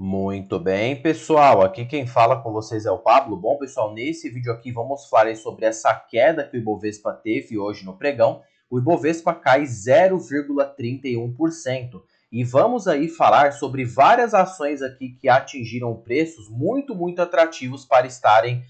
Muito bem, pessoal. Aqui quem fala com vocês é o Pablo. Bom, pessoal, nesse vídeo aqui vamos falar sobre essa queda que o Ibovespa teve hoje no pregão. O Ibovespa cai 0,31%. E vamos aí falar sobre várias ações aqui que atingiram preços muito atrativos para estarem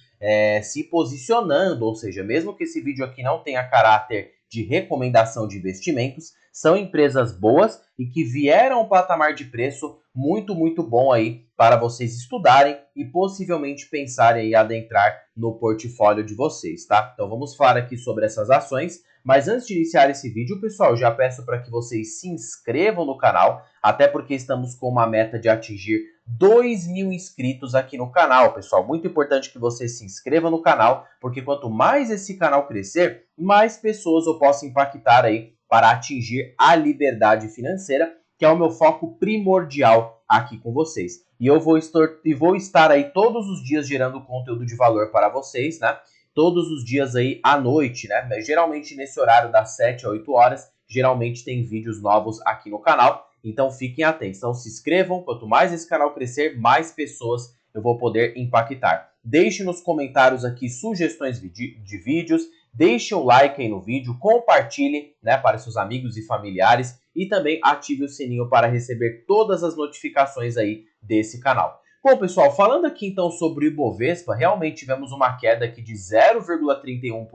se posicionando. Ou seja, mesmo que esse vídeo aqui não tenha caráter de recomendação de investimentos, são empresas boas e que vieram a um patamar de preço muito bom aí para vocês estudarem e possivelmente pensarem em adentrar no portfólio de vocês, tá? Então vamos falar aqui sobre essas ações, mas antes de iniciar esse vídeo, pessoal, já peço para que vocês se inscrevam no canal, até porque estamos com uma meta de atingir 2.000 inscritos aqui no canal, pessoal. Muito importante que você se inscreva no canal, porque quanto mais esse canal crescer, mais pessoas eu posso impactar aí para atingir a liberdade financeira, que é o meu foco primordial aqui com vocês. E eu vou estar aí todos os dias gerando conteúdo de valor para vocês, né? Todos os dias aí à noite, né? Geralmente nesse horário das 7 a 8 horas, geralmente tem vídeos novos aqui no canal. Então fiquem atentos. Então se inscrevam, quanto mais esse canal crescer, mais pessoas eu vou poder impactar. Deixe nos comentários aqui sugestões de vídeos, deixe o like aí no vídeo, compartilhe, né, para seus amigos e familiares e também ative o sininho para receber todas as notificações aí desse canal. Bom, pessoal, falando aqui então sobre o Ibovespa, realmente tivemos uma queda aqui de 0,31%,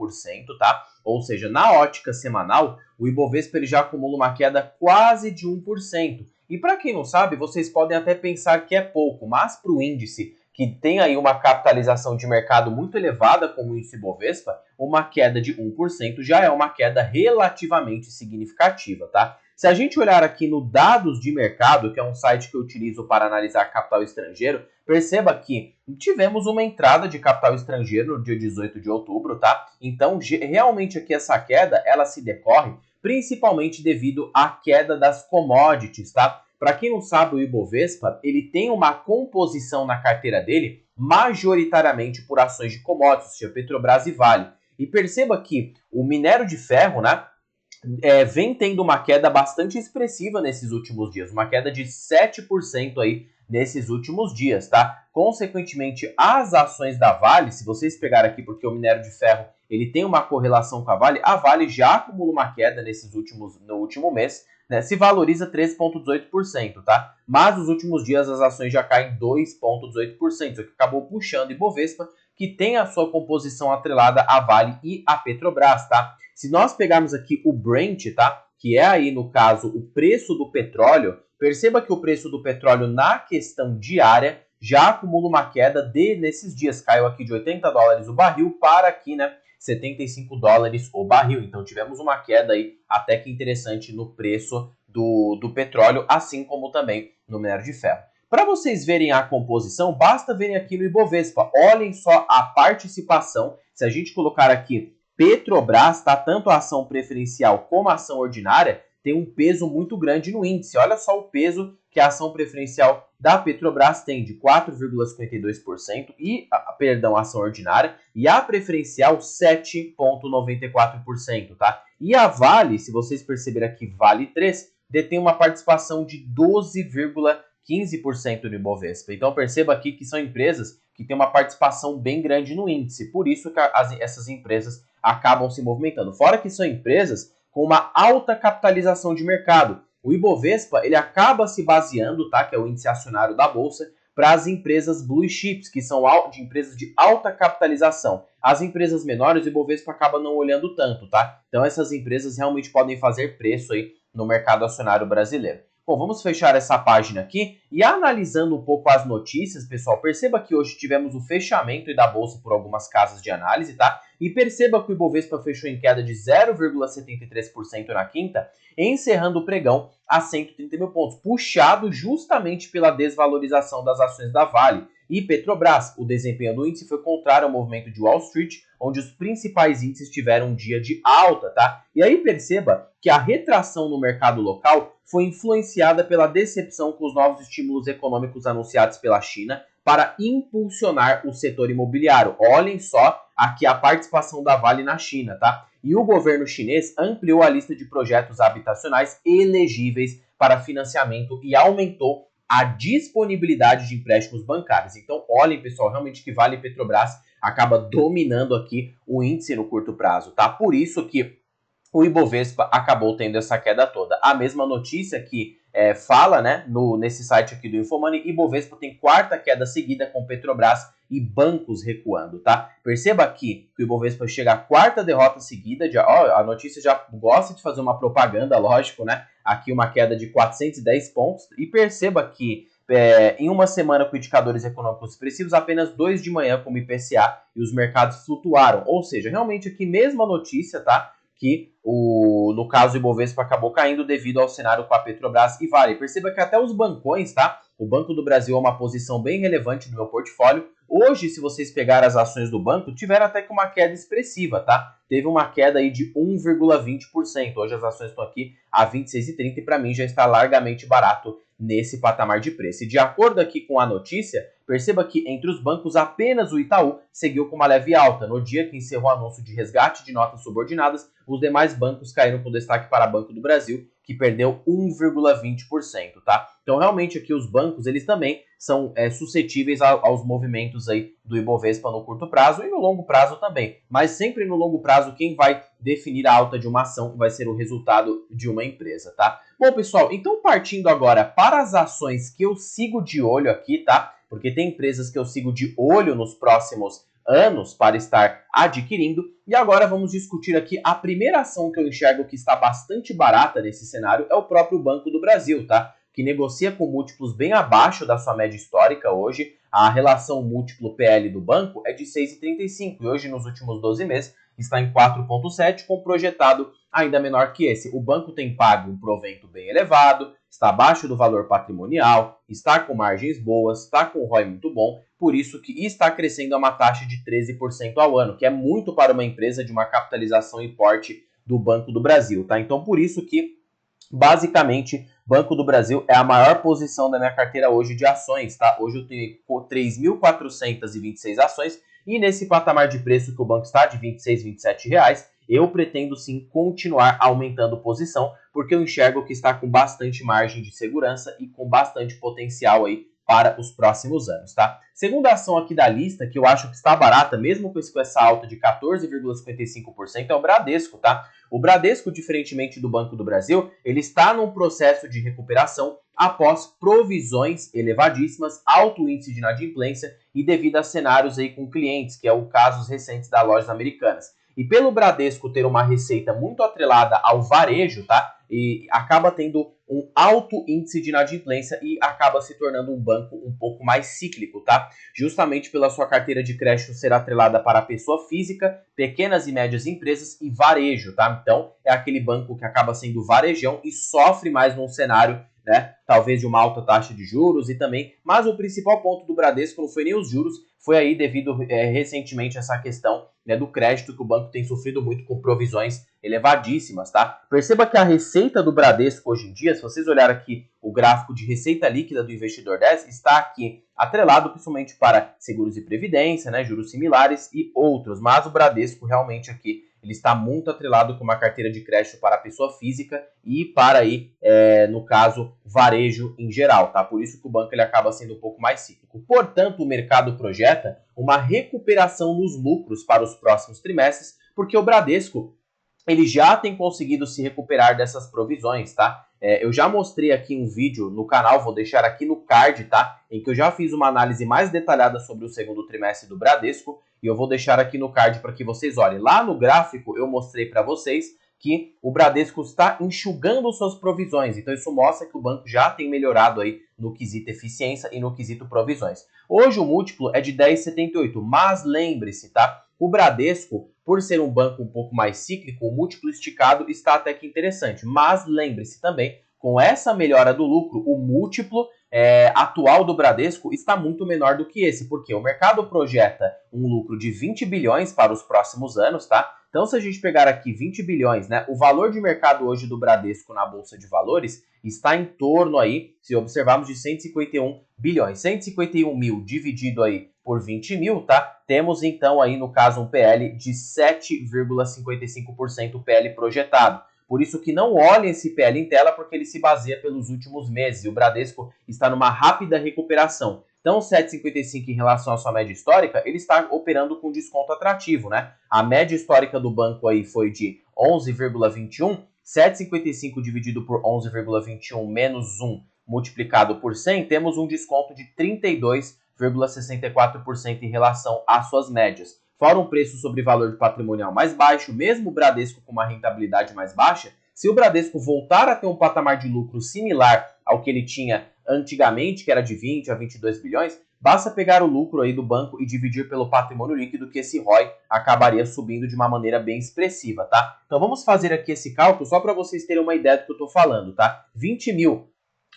tá? Ou seja, na ótica semanal, o Ibovespa ele já acumula uma queda quase de 1%. E para quem não sabe, vocês podem até pensar que é pouco, mas para o índice que tem aí uma capitalização de mercado muito elevada, como o índice Ibovespa, uma queda de 1% já é uma queda relativamente significativa, tá? Se a gente olhar aqui no Dados de Mercado, que é um site que eu utilizo para analisar capital estrangeiro, perceba que tivemos uma entrada de capital estrangeiro no dia 18 de outubro, tá? Então, realmente aqui essa queda, ela se decorre principalmente devido à queda das commodities, tá? Para quem não sabe, o Ibovespa, ele tem uma composição na carteira dele majoritariamente por ações de commodities, seja Petrobras e Vale. E perceba que o minério de ferro, né, vem tendo uma queda bastante expressiva nesses últimos dias, uma queda de 7% aí nesses últimos dias, tá? Consequentemente, as ações da Vale, se vocês pegarem aqui, porque o minério de ferro ele tem uma correlação com a Vale já acumula uma queda no último mês, né? Se valoriza 13,18%, tá? Mas nos últimos dias as ações já caem 2,18%, o que acabou puxando o Ibovespa, que tem a sua composição atrelada à Vale e à Petrobras, tá? Se nós pegarmos aqui o Brent, tá? Que é aí, no caso, o preço do petróleo, perceba que o preço do petróleo na questão diária já acumula uma queda nesses dias. Caiu aqui de 80 dólares o barril para aqui, né? 75 dólares o barril. Então tivemos uma queda aí até que interessante no preço do petróleo, assim como também no minério de ferro. Para vocês verem a composição, basta verem aqui no Ibovespa. Olhem só a participação. Se a gente colocar aqui Petrobras, tá? Tanto a ação preferencial como a ação ordinária, tem um peso muito grande no índice. Olha só o peso que a ação preferencial da Petrobras tem, de 4,52%, a ação ordinária, e a preferencial 7,94%, tá? E a Vale, se vocês perceberem aqui, Vale 3, detém uma participação de 12,15% no Ibovespa. Então perceba aqui que são empresas que têm uma participação bem grande no índice, por isso que essas empresas acabam se movimentando. Fora que são empresas com uma alta capitalização de mercado. O Ibovespa ele acaba se baseando, tá, que é o índice acionário da Bolsa, para as empresas blue chips, que são de empresas de alta capitalização. As empresas menores, o Ibovespa acaba não olhando tanto, tá? Então essas empresas realmente podem fazer preço aí no mercado acionário brasileiro. Bom, vamos fechar essa página aqui e analisando um pouco as notícias, pessoal, perceba que hoje tivemos o fechamento da Bolsa por algumas casas de análise, tá? E perceba que o Ibovespa fechou em queda de 0,73% na quinta, encerrando o pregão a 130 mil pontos, puxado justamente pela desvalorização das ações da Vale e Petrobras. O desempenho do índice foi contrário ao movimento de Wall Street, onde os principais índices tiveram um dia de alta, tá? E aí perceba que a retração no mercado local foi influenciada pela decepção com os novos estímulos econômicos anunciados pela China para impulsionar o setor imobiliário. Olhem só aqui a participação da Vale na China, tá? E o governo chinês ampliou a lista de projetos habitacionais elegíveis para financiamento e aumentou a disponibilidade de empréstimos bancários. Então, olhem, pessoal, realmente que Vale e Petrobras acaba dominando aqui o índice no curto prazo, tá? Por isso que o Ibovespa acabou tendo essa queda toda. A mesma notícia que fala, né, nesse site aqui do Infomoney, Ibovespa tem quarta queda seguida com Petrobras e bancos recuando, tá? Perceba aqui que o Ibovespa chega à quarta derrota seguida, a notícia já gosta de fazer uma propaganda, lógico, né? Aqui uma queda de 410 pontos, e perceba que em uma semana com indicadores econômicos expressivos, apenas 2 de manhã como IPCA, e os mercados flutuaram, ou seja, realmente aqui mesma notícia, tá? Que no caso o Ibovespa acabou caindo devido ao cenário com a Petrobras e Vale. Perceba que até os bancões, tá? O Banco do Brasil é uma posição bem relevante no meu portfólio. Hoje, se vocês pegarem as ações do banco, tiveram até que uma queda expressiva, tá? Teve uma queda aí de 1,20%. Hoje as ações estão aqui a R$ 26,30 e para mim já está largamente barato nesse patamar de preço. E de acordo aqui com a notícia, perceba que entre os bancos apenas o Itaú seguiu com uma leve alta. No dia que encerrou o anúncio de resgate de notas subordinadas, os demais bancos caíram com destaque para Banco do Brasil, que perdeu 1,20%, tá? Então realmente aqui os bancos, eles também são suscetíveis aos movimentos aí do Ibovespa no curto prazo e no longo prazo também. Mas sempre no longo prazo, quem vai definir a alta de uma ação vai ser o resultado de uma empresa, tá? Bom, pessoal, então partindo agora para as ações que eu sigo de olho aqui, tá? Porque tem empresas que eu sigo de olho nos próximos anos para estar adquirindo. E agora vamos discutir aqui a primeira ação que eu enxergo que está bastante barata nesse cenário, é o próprio Banco do Brasil, tá? Que negocia com múltiplos bem abaixo da sua média histórica hoje. A relação múltiplo PL do banco é de 6,35 e hoje nos últimos 12 meses está em 4,7, com projetado ainda menor que esse. O banco tem pago um provento bem elevado, está abaixo do valor patrimonial, está com margens boas, está com ROI muito bom, por isso que está crescendo a uma taxa de 13% ao ano, que é muito para uma empresa de uma capitalização e porte do Banco do Brasil, tá? Então, por isso que, basicamente, Banco do Brasil é a maior posição da minha carteira hoje de ações, tá? Hoje eu tenho 3.426 ações, e nesse patamar de preço que o banco está, de R$ 26, R$ 27, eu pretendo sim continuar aumentando posição, porque eu enxergo que está com bastante margem de segurança e com bastante potencial aí para os próximos anos, tá? Segunda ação aqui da lista, que eu acho que está barata, mesmo com essa alta de 14,55%, é o Bradesco, tá? O Bradesco, diferentemente do Banco do Brasil, ele está num processo de recuperação após provisões elevadíssimas, alto índice de inadimplência e devido a cenários aí com clientes, que é o caso recentes das lojas americanas. E pelo Bradesco ter uma receita muito atrelada ao varejo, tá? E acaba tendo um alto índice de inadimplência e acaba se tornando um banco um pouco mais cíclico, tá? Justamente pela sua carteira de crédito ser atrelada para a pessoa física, pequenas e médias empresas e varejo, tá? Então, é aquele banco que acaba sendo varejão e sofre mais num cenário, né, talvez de uma alta taxa de juros e também, mas o principal ponto do Bradesco não foi nem os juros, foi aí devido recentemente a essa questão, né, do crédito, que o banco tem sofrido muito com provisões elevadíssimas, tá? Perceba que a receita do Bradesco hoje em dia, se vocês olharem aqui o gráfico de receita líquida do investidor 10, está aqui atrelado principalmente para seguros e previdência, né, juros similares e outros, mas o Bradesco realmente aqui ele está muito atrelado com uma carteira de crédito para a pessoa física e para aí, no caso, varejo em geral, tá? Por isso que o banco ele acaba sendo um pouco mais cíclico. Portanto, o mercado projeta uma recuperação nos lucros para os próximos trimestres, porque o Bradesco ele já tem conseguido se recuperar dessas provisões, tá? Eu já mostrei aqui um vídeo no canal, vou deixar aqui no card, tá? Em que eu já fiz uma análise mais detalhada sobre o segundo trimestre do Bradesco, e eu vou deixar aqui no card para que vocês olhem. Lá no gráfico eu mostrei para vocês que o Bradesco está enxugando suas provisões, então isso mostra que o banco já tem melhorado aí no quesito eficiência e no quesito provisões. Hoje o múltiplo é de 10,78, mas lembre-se, tá? O Bradesco, por ser um banco um pouco mais cíclico, o múltiplo esticado está até que interessante. Mas lembre-se também, com essa melhora do lucro, o múltiplo atual do Bradesco está muito menor do que esse, porque o mercado projeta um lucro de 20 bilhões para os próximos anos, tá? Então, se a gente pegar aqui 20 bilhões, né, o valor de mercado hoje do Bradesco na Bolsa de Valores está em torno aí, se observarmos, de 151 bilhões. 151 mil dividido aí por 20 mil, tá? Temos então aí, no caso, um PL de 7,55% PL projetado. por isso que não olhem esse PL em tela, porque ele se baseia pelos últimos meses, e o Bradesco está numa rápida recuperação. Então, o 7,55 em relação à sua média histórica, ele está operando com desconto atrativo, né? A média histórica do banco aí foi de 11,21, 7,55 dividido por 11,21 menos 1 multiplicado por 100, temos um desconto de 32,64% em relação às suas médias. Fora um preço sobre valor de patrimonial mais baixo, mesmo o Bradesco com uma rentabilidade mais baixa, se o Bradesco voltar a ter um patamar de lucro similar ao que ele tinha antigamente, que era de 20 a 22 bilhões, basta pegar o lucro aí do banco e dividir pelo patrimônio líquido que esse ROI acabaria subindo de uma maneira bem expressiva, tá? Então vamos fazer aqui esse cálculo só para vocês terem uma ideia do que eu estou falando, tá? 20 mil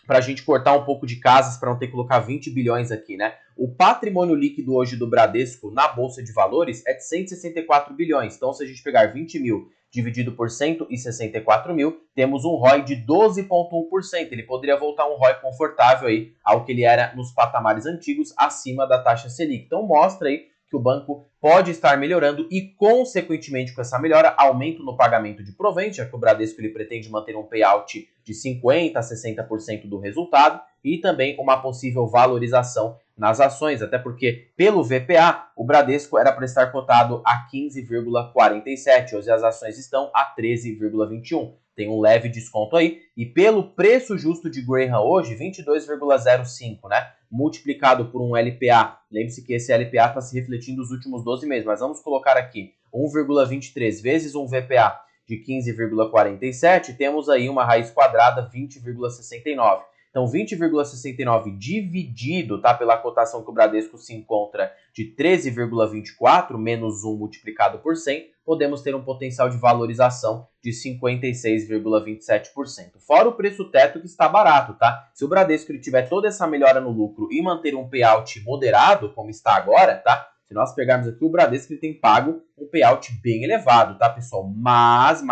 para a gente cortar um pouco de casas, para não ter que colocar 20 bilhões aqui, né? O patrimônio líquido hoje do Bradesco na Bolsa de Valores é de 164 bilhões. Então, se a gente pegar 20 mil dividido por 164 mil, temos um ROI de 12,1%. Ele poderia voltar um ROI confortável aí ao que ele era nos patamares antigos, acima da taxa Selic. Então, mostra aí que o banco pode estar melhorando e, consequentemente, com essa melhora, aumento no pagamento de proventos, já que o Bradesco ele pretende manter um payout de 50% a 60% do resultado e também uma possível valorização nas ações, até porque, pelo VPA, o Bradesco era para estar cotado a 15,47, hoje as ações estão a 13,21. Tem um leve desconto aí, e pelo preço justo de Graham hoje, 22,05, né? Multiplicado por um LPA, lembre-se que esse LPA está se refletindo nos últimos 12 meses, mas vamos colocar aqui 1,23 vezes um VPA de 15,47, temos aí uma raiz quadrada 20,69. Então, 20,69 dividido, tá, pela cotação que o Bradesco se encontra de 13,24 menos 1 multiplicado por 100, podemos ter um potencial de valorização de 56,27%. Fora o preço teto que está barato, tá? Se o Bradesco ele tiver toda essa melhora no lucro e manter um payout moderado, como está agora, tá? Se nós pegarmos aqui, o Bradesco ele tem pago um payout bem elevado, tá, pessoal? Mas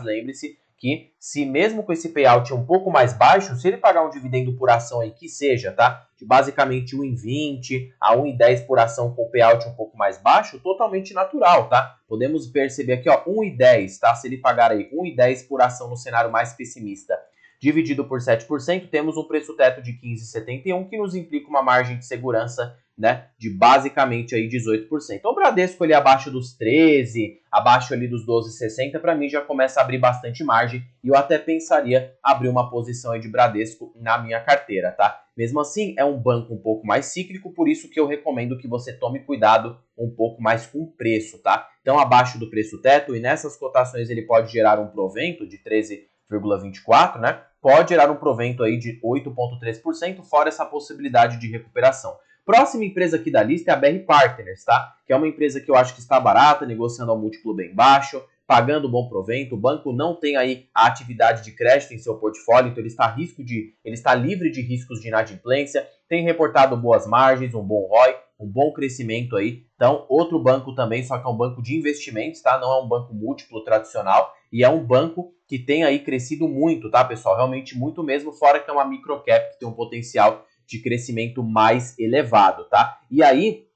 lembre-se que se mesmo com esse payout um pouco mais baixo, se ele pagar um dividendo por ação aí que seja, tá? De basicamente 1,20 a 1,10 por ação com payout um pouco mais baixo, totalmente natural, tá? Podemos perceber aqui, ó, 1,10, tá? Se ele pagar aí 1,10 por ação no cenário mais pessimista, dividido por 7%, temos um preço teto de 15,71, que nos implica uma margem de segurança, né, de basicamente aí 18%. Então o Bradesco ele abaixo dos 13, abaixo ali dos 12,60, para mim já começa a abrir bastante margem e eu até pensaria abrir uma posição aí de Bradesco na minha carteira, tá? Mesmo assim, é um banco um pouco mais cíclico, por isso que eu recomendo que você tome cuidado um pouco mais com o preço, tá? Então abaixo do preço teto e nessas cotações ele pode gerar um provento de 13,24, né? Pode gerar um provento aí de 8,3%, fora essa possibilidade de recuperação. Próxima empresa aqui da lista é a BR Partners, tá? Que é uma empresa que eu acho que está barata, negociando a um múltiplo bem baixo, pagando bom provento. O banco não tem aí a atividade de crédito em seu portfólio, então ele está livre de riscos de inadimplência, tem reportado boas margens, um bom ROI, um bom crescimento aí. Então, outro banco também, só que é um banco de investimentos, tá? Não é um banco múltiplo tradicional e é um banco que tem aí crescido muito, tá, pessoal? Realmente muito mesmo, fora que é uma microcap que tem um potencial de crescimento mais elevado, tá? E aí,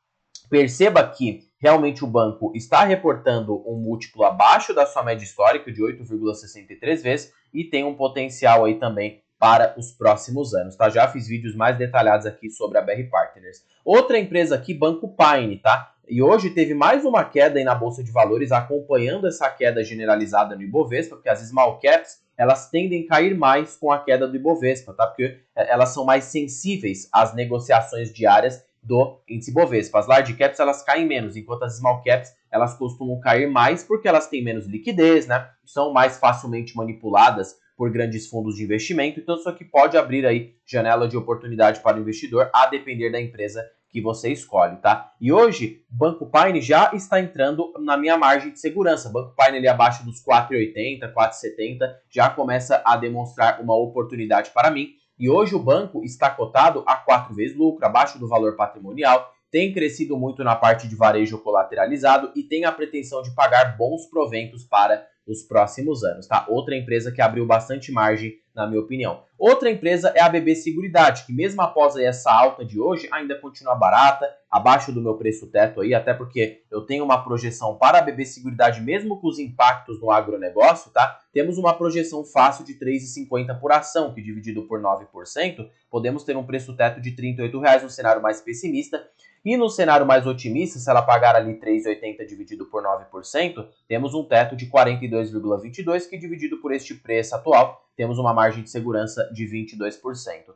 perceba que realmente o banco está reportando um múltiplo abaixo da sua média histórica de 8,63 vezes e tem um potencial aí também para os próximos anos, tá? Já fiz vídeos mais detalhados aqui sobre a BR Partners. Outra empresa aqui, Banco Paine, tá? E hoje teve mais uma queda aí na Bolsa de Valores, acompanhando essa queda generalizada no Ibovespa, porque as small caps, elas tendem a cair mais com a queda do Ibovespa, tá? Porque elas são mais sensíveis às negociações diárias do índice Ibovespa. As large caps, elas caem menos, enquanto as small caps, elas costumam cair mais porque elas têm menos liquidez, né? São mais facilmente manipuladas por grandes fundos de investimento. Então, isso aqui pode abrir aí janela de oportunidade para o investidor, a depender da empresa que você escolhe, tá? E hoje, Banco Paine já está entrando na minha margem de segurança. Banco Paine ali abaixo dos 4,80, 4,70, já começa a demonstrar uma oportunidade para mim. E hoje o banco está cotado a 4 vezes lucro, abaixo do valor patrimonial, tem crescido muito na parte de varejo colateralizado e tem a pretensão de pagar bons proventos para os próximos anos, tá? Outra empresa que abriu bastante margem, na minha opinião. Outra empresa é a BB Seguridade, que mesmo após aí essa alta de hoje, ainda continua barata, abaixo do meu preço teto aí, até porque eu tenho uma projeção para a BB Seguridade, mesmo com os impactos no agronegócio, tá? Temos uma projeção fácil de R$ 3,50 por ação, que dividido por 9%, podemos ter um preço teto de R$ 38 no cenário mais pessimista. E no cenário mais otimista, se ela pagar ali R$ 3,80 dividido por 9%, temos um teto de 42,22, que dividido por este preço atual, temos uma margem de segurança de 22%,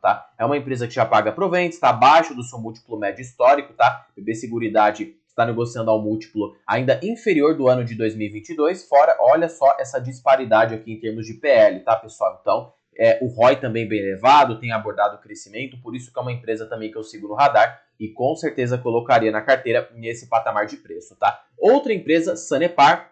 tá? É uma empresa que já paga proventos, está abaixo do seu múltiplo médio histórico, tá? BB Seguridade está negociando ao múltiplo ainda inferior do ano de 2022, fora, olha só essa disparidade aqui em termos de PL, tá, pessoal? Então, o ROI também bem elevado, tem abordado o crescimento, por isso que é uma empresa também que eu sigo no radar e com certeza colocaria na carteira nesse patamar de preço, tá? Outra empresa, Sanepar,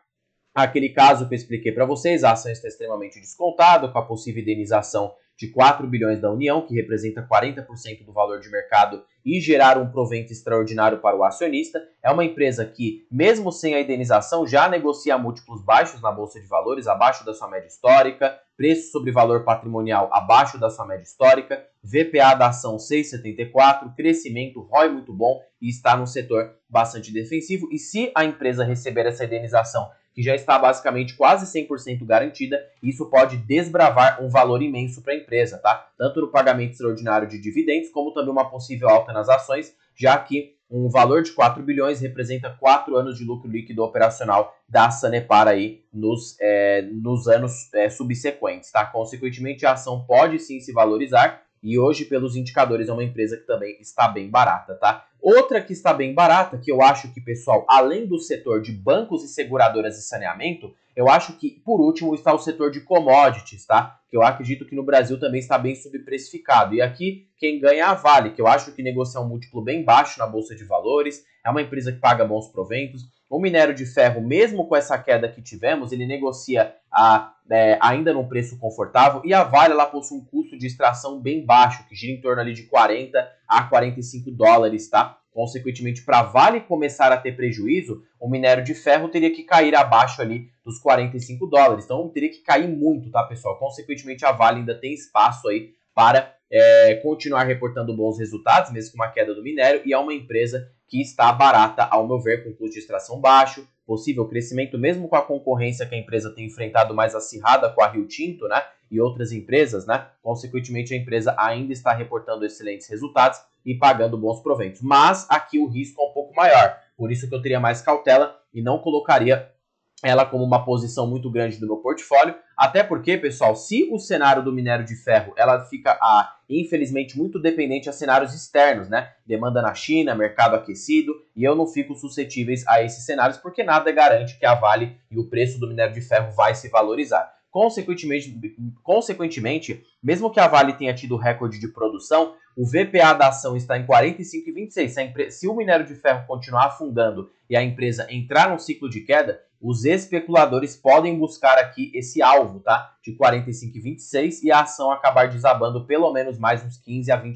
aquele caso que eu expliquei para vocês, a ação está extremamente descontada, com a possível indenização de 4 bilhões da União, que representa 40% do valor de mercado e gerar um provento extraordinário para o acionista. É uma empresa que, mesmo sem a indenização, já negocia múltiplos baixos na Bolsa de Valores, abaixo da sua média histórica, preço sobre valor patrimonial abaixo da sua média histórica, VPA da ação 6,74, crescimento, ROI muito bom e está no setor bastante defensivo. E se a empresa receber essa indenização, que já está basicamente quase 100% garantida, isso pode desbravar um valor imenso para a empresa, tá? Tanto no pagamento extraordinário de dividendos, como também uma possível alta nas ações, já que um valor de 4 bilhões representa 4 anos de lucro líquido operacional da Sanepar aí nos anos subsequentes, tá? Consequentemente, a ação pode sim se valorizar, e hoje, pelos indicadores, é uma empresa que também está bem barata, tá? Outra que está bem barata, que eu acho que, pessoal, além do setor de bancos e seguradoras e saneamento, eu acho que, por último, está o setor de commodities, tá? Que eu acredito que no Brasil também está bem subprecificado. E aqui, quem ganha é a Vale, que eu acho que negocia um múltiplo bem baixo na Bolsa de Valores, é uma empresa que paga bons proventos. O minério de ferro, mesmo com essa queda que tivemos, ele negocia ainda num preço confortável, e a Vale ela possui um custo de extração bem baixo, que gira em torno ali de 40 a 45 dólares, tá? Consequentemente, para a Vale começar a ter prejuízo, o minério de ferro teria que cair abaixo ali dos 45 dólares. Então, teria que cair muito, tá, pessoal? Consequentemente, a Vale ainda tem espaço aí para continuar reportando bons resultados, mesmo com uma queda do minério, e é uma empresa que está barata, ao meu ver, com custo de extração baixo, possível crescimento, mesmo com a concorrência que a empresa tem enfrentado mais acirrada com a Rio Tinto, né, e outras empresas, né, consequentemente a empresa ainda está reportando excelentes resultados e pagando bons proventos. Mas aqui o risco é um pouco maior, por isso que eu teria mais cautela e não colocaria ela como uma posição muito grande do meu portfólio, até porque, pessoal, se o cenário do minério de ferro, ela fica, infelizmente, muito dependente a cenários externos, né? Demanda na China, mercado aquecido, e eu não fico suscetíveis a esses cenários, porque nada garante que a Vale e o preço do minério de ferro vai se valorizar. Consequentemente, mesmo que a Vale tenha tido recorde de produção, o VPA da ação está em 45,26. Se o minério de ferro continuar afundando e a empresa entrar num ciclo de queda, os especuladores podem buscar aqui esse alvo, tá? De 45,26 e a ação acabar desabando pelo menos mais uns 15 a 20%.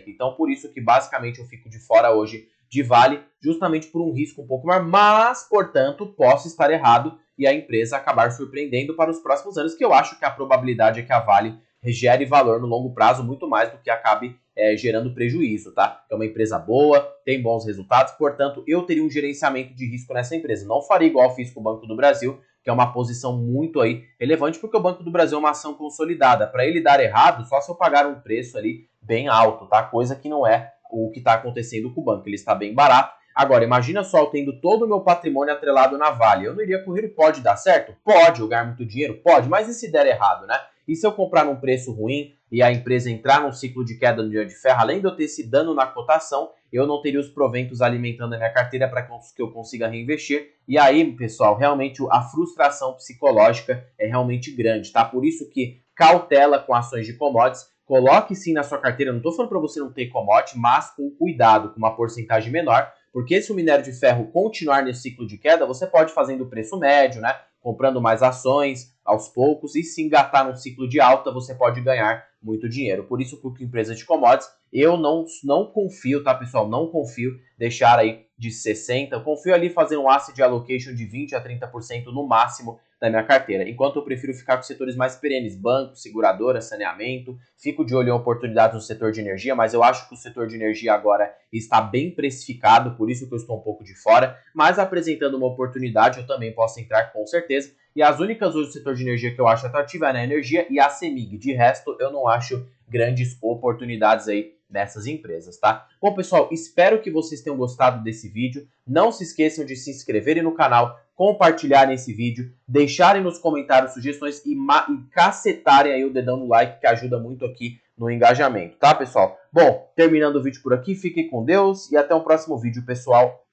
Então, por isso que basicamente eu fico de fora hoje de Vale, justamente por um risco um pouco maior, mas, portanto, posso estar errado e a empresa acabar surpreendendo para os próximos anos, que eu acho que a probabilidade é que a Vale gere valor no longo prazo muito mais do que acabe gerando prejuízo, tá? É uma empresa boa, tem bons resultados, portanto, eu teria um gerenciamento de risco nessa empresa. Não faria igual fiz com o Banco do Brasil, que é uma posição muito aí relevante, porque o Banco do Brasil é uma ação consolidada. Para ele dar errado, só se eu pagar um preço ali bem alto, tá? Coisa que não é o que está acontecendo com o banco, ele está bem barato. Agora, imagina só, eu tendo todo o meu patrimônio atrelado na Vale, eu não iria correr e pode dar certo? Pode, eu ganhar muito dinheiro? Pode, mas e se der errado, né? E se eu comprar num preço ruim e a empresa entrar num ciclo de queda no minério de ferro, além de eu ter esse dano na cotação, eu não teria os proventos alimentando a minha carteira para que eu consiga reinvestir. E aí, pessoal, realmente a frustração psicológica é realmente grande, tá? Por isso que cautela com ações de commodities, coloque sim na sua carteira, não estou falando para você não ter commodity, mas com cuidado, com uma porcentagem menor, porque se o minério de ferro continuar nesse ciclo de queda, você pode fazendo o preço médio, né? Comprando mais ações aos poucos, e se engatar num ciclo de alta, você pode ganhar muito dinheiro. Por isso, com empresas de commodities, eu não confio, tá, pessoal? Não confio deixar aí de 60%. Eu confio ali fazer um asset allocation de 20 a 30% no máximo da minha carteira. Enquanto eu prefiro ficar com setores mais perenes, bancos, seguradoras, saneamento. Fico de olho em oportunidades no setor de energia, mas eu acho que o setor de energia agora está bem precificado, por isso que eu estou um pouco de fora. Mas apresentando uma oportunidade, eu também posso entrar com certeza. E as únicas hoje do setor de energia que eu acho atrativa é na energia e a CEMIG. De resto, eu não acho grandes oportunidades aí nessas empresas, tá? Bom, pessoal, espero que vocês tenham gostado desse vídeo. Não se esqueçam de se inscreverem no canal, compartilharem esse vídeo, deixarem nos comentários sugestões e cacetarem aí o dedão no like, que ajuda muito aqui no engajamento, tá, pessoal? Bom, terminando o vídeo por aqui, fiquem com Deus e até o próximo vídeo, pessoal.